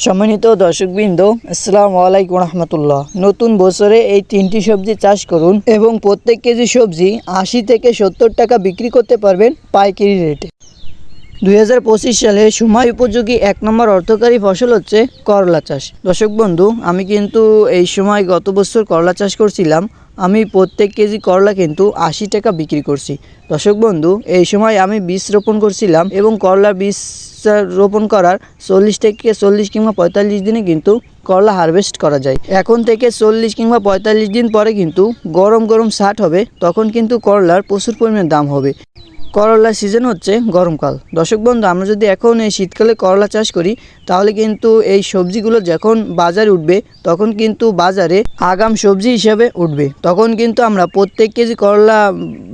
সম্মানিত দর্শকবৃন্দ, আসসালামু আলাইকুম রহমতুল্লাহ। নতুন বছরে এই 3টি সবজি চাষ করুন এবং প্রত্যেক কেজি সবজি 80 থেকে 70 টাকা বিক্রি করতে পারবেন পাইকারি রেটে। 2025 সালে সময় উপযোগী 1 নম্বর অর্থকারী ফসল হচ্ছে করলা চাষ। দর্শক বন্ধু, আমি কিন্তু এই সময় গত বছর করলা চাষ করছিলাম। আমি প্রত্যেক কেজি করলা কিন্তু 80 টাকা বিক্রি করছি। দর্শক বন্ধু, এই সময় আমি বীজ রোপণ করছিলাম এবং করলার বীজ রোপণ করার 40 কিংবা 45 দিনে কিন্তু করলা হারভেস্ট করা যায়। এখন থেকে 40 কিংবা 45 দিন পরে কিন্তু গরম গরম ছাট হবে, তখন কিন্তু করলার প্রচুর পরিমাণে দাম হবে। করলার সিজন হচ্ছে গরমকাল। দর্শক বন্ধু, আমরা যদি এখন এই শীতকালে করলা চাষ করি তাহলে কিন্তু এই সবজিগুলো যখন বাজারে উঠবে তখন কিন্তু বাজারে আগাম সবজি হিসেবে উঠবে। তখন কিন্তু আমরা প্রত্যেক কেজি করলা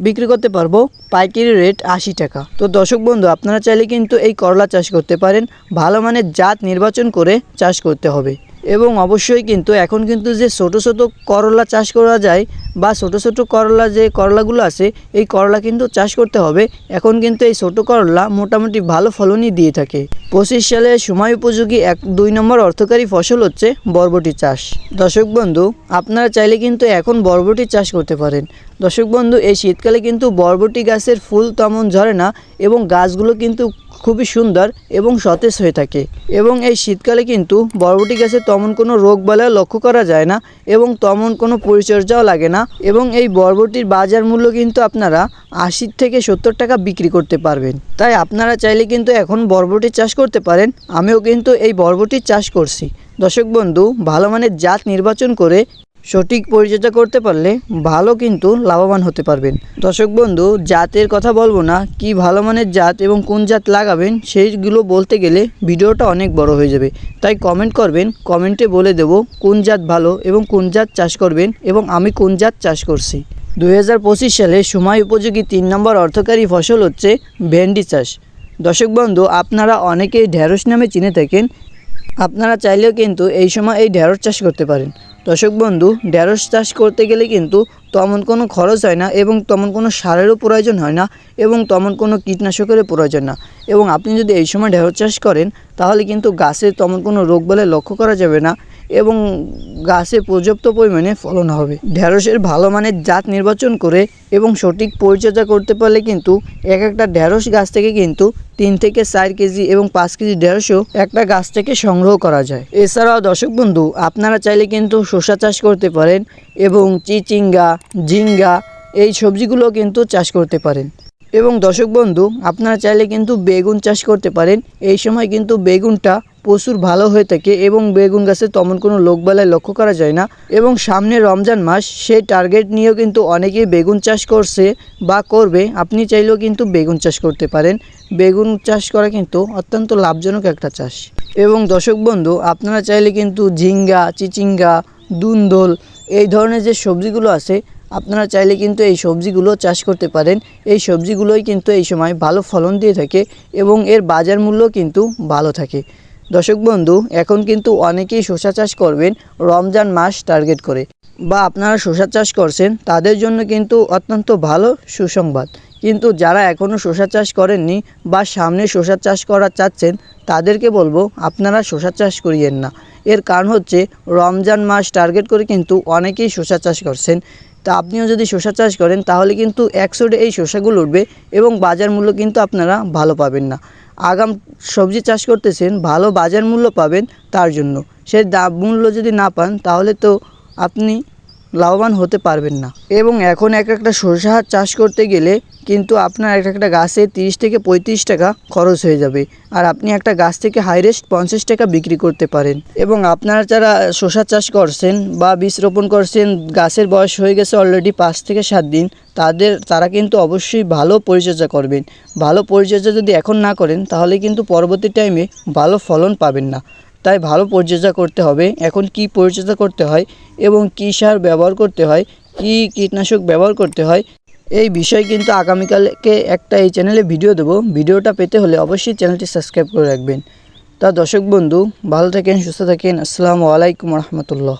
বিক্রি করতে পারবো পাইকারি রেট 80 টাকা। তো দর্শক বন্ধু, আপনারা চাইলে কিন্তু এই করলা চাষ করতে পারেন। ভালো মানের জাত নির্বাচন করে চাষ করতে হবে এবং অবশ্যই কিন্তু এখন কিন্তু যে ছোট ছোট করলা চাষ করা যায় বা ছোট ছোট করলা যে করলাগুলো আছে এই করলা কিন্তু চাষ করতে হবে। এখন কিন্তু এই ছোট করলা মোটামুটি ভালো ফলনই দিয়ে থাকে। 25 সালে সময় উপযোগী 2 নম্বর অর্থকারী ফসল হচ্ছে বরবটি চাষ। দর্শক বন্ধু, আপনারা চাইলে কিন্তু এখন বরবটি চাষ করতে পারেন। দর্শক বন্ধু, এই শীতকালে কিন্তু বরবটি গাছের ফুল তেমন ঝরে না এবং গাছগুলো কিন্তু খুবই সুন্দর এবং সতেজ হয়ে থাকে এবং এই শীতকালে কিন্তু বরবটি গাছে তেমন কোনো রোগ বালাই লক্ষ্য করা যায় না এবং তেমন কোনো পরিচর্যাও লাগে না এবং এই বরবটির বাজার মূল্য কিন্তু আপনারা 80 থেকে 70 টাকা বিক্রি করতে পারবেন। তাই আপনারা চাইলে কিন্তু এখন বরবটি চাষ করতে পারেন। আমিও কিন্তু এই বরবটি চাষ করছি। দর্শক বন্ধু, ভালো মানের জাত নির্বাচন করে সঠিক পরিচর্যা করতে পারলে ভালো কিন্তু লাভবান হতে পারবেন। দর্শক বন্ধু, জাতের কথা বলবো না, কি ভালো মানের জাত এবং কোন জাত লাগাবেন সেইগুলো বলতে গেলে ভিডিওটা অনেক বড় হয়ে যাবে। তাই কমেন্ট করবেন, কমেন্টে বলে দেব কোন জাত ভালো এবং কোন জাত চাষ করবেন এবং আমি কোন জাত চাষ করছি। 2025 সালে সময় উপযোগী 3 নম্বর অর্থকারী ফসল হচ্ছে ভেন্ডি চাষ। দর্শক বন্ধু, আপনারা অনেকেই ঢেঁড়স নামে চিনে থাকেন। আপনারা চাইলেও কিন্তু এই সময় এই ঢেঁড়স চাষ করতে পারেন। দর্শক বন্ধু, ঢেঁড়স চাষ করতে গেলে কিন্তু তেমন কোনো খরচ হয় না এবং তেমন কোনো সারেরও প্রয়োজন হয় না এবং তেমন কোনো কীটনাশকেরও প্রয়োজন না এবং আপনি যদি এই সময় ঢেঁড়স চাষ করেন তাহলে কিন্তু গাছে তেমন কোনো রোগবালাই লক্ষ্য করা যাবে না এবং গাছে পর্যাপ্ত পরিমাণে ফলন হবে। ঢেঁড়সের ভালো মানের জাত নির্বাচন করে এবং সঠিক পরিচর্যা করতে পারলে কিন্তু একটা ঢেঁড়স গাছ থেকে কিন্তু 3 থেকে 4 কেজি এবং 5 কেজি ঢেঁড়সও একটা গাছ থেকে সংগ্রহ করা যায়। এছাড়াও দর্শক বন্ধু, আপনারা চাইলে কিন্তু শসা চাষ করতে পারেন এবং চিচিঙ্গা, ঝিঙ্গা এই সবজিগুলো কিন্তু চাষ করতে পারেন এবং দর্শক বন্ধু, আপনারা চাইলে কিন্তু বেগুন চাষ করতে পারেন। এই সময় কিন্তু বেগুনটা প্রচুর ভালো হয়ে থাকে এবং বেগুন গাছে তেমন কোনো রোগবালাই লক্ষ্য করা যায় না এবং সামনে রমজান মাস, সেই টার্গেট নিয়েও কিন্তু অনেকেই বেগুন চাষ করছে বা করবে। আপনি চাইলেও কিন্তু বেগুন চাষ করতে পারেন। বেগুন চাষ করা কিন্তু অত্যন্ত লাভজনক একটা চাষ এবং দর্শক বন্ধু, আপনারা চাইলে কিন্তু ঝিঙ্গা, চিচিঙ্গা, দুন্দল এই ধরনের যে সবজিগুলো আছে আপনারা চাইলে কিন্তু এই সবজিগুলো চাষ করতে পারেন। এই সবজিগুলোই কিন্তু এই সময় ভালো ফলন দিয়ে থাকে এবং এর বাজার মূল্য কিন্তু ভালো থাকে। দর্শক বন্ধু, এখন কিন্তু অনেকেই শসা চাষ করবেন রমজান মাস টার্গেট করে বা আপনারা শসা চাষ করছেন তাদের জন্য কিন্তু অত্যন্ত ভালো সুসংবাদ। কিন্তু যারা এখনও শসা চাষ করেননি বা সামনে শসা চাষ করা চাচ্ছেন তাদেরকে বলবো আপনারা শসা চাষ করিয়েন না। এর কারণ হচ্ছে রমজান মাস টার্গেট করে কিন্তু অনেকেই শসা চাষ করছেন। তা আপনিও যদি শসা চাষ করেন তাহলে কিন্তু 100 এই শসাগুলো উঠবে এবং বাজার মূল্য কিন্তু আপনারা ভালো পাবেন না। আগাম সবজি চাষ করতেছেন, ভালো বাজার মূল্য পাবেন, তার জন্য সেই মূল্য যদি না পান তাহলে তো আপনি লাভবান হতে পারবেন না এবং এখন একটা শসা চাষ করতে গেলে কিন্তু আপনার একটা গাছে 30 থেকে 35 টাকা খরচ হয়ে যাবে আর আপনি একটা গাছ থেকে হাইরেস্ট 50 টাকা বিক্রি করতে পারেন এবং আপনারা যারা শসা চাষ করছেন বা বীজ রোপণ করছেন, গাছের বয়স হয়ে গেছে অলরেডি 5 থেকে 7 দিন, তারা কিন্তু অবশ্যই ভালো পরিচর্যা করবেন। ভালো পরিচর্যা যদি এখন না করেন তাহলে কিন্তু পরবর্তী টাইমে ভালো ফলন পাবেন না। তাই ভালো পরিচর্যা করতে হবে। এখন কি পরিচর্যা করতে হয় এবং কী সার ব্যবহার করতে হয়, কী কীটনাশক ব্যবহার করতে হয়, এই বিষয় কিন্তু আগামীকালকে একটা এই চ্যানেলে ভিডিও দেবো। ভিডিওটা পেতে হলে অবশ্যই চ্যানেলটি সাবস্ক্রাইব করে রাখবেন। তা দর্শক বন্ধু, ভালো থাকেন, সুস্থ থাকেন। আসসালামু আলাইকুম রহমতুল্লাহ।